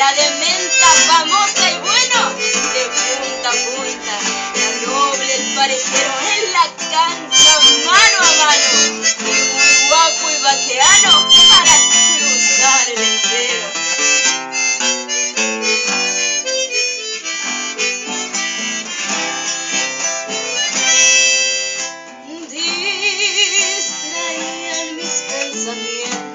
la de menta famosa y bueno, de punta a punta, la noble, el parejero en la cancha, mano a mano, y muy guapo y vaqueano para cruzar el entero. Distraían mis pensamientos.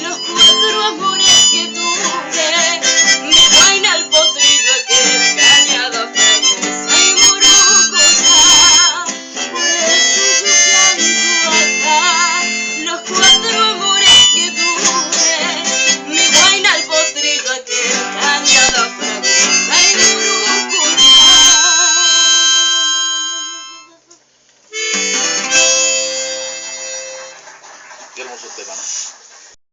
Los cuatro amores que tuve, mi guayna, el potrillo, aquel cañada fragosa y murucuya. Por eso yo canto acá, los cuatro amores que tuve, mi guayna, el potrillo, aquel cañada fragosa y murucuya. Qué hermoso tema, ¿no?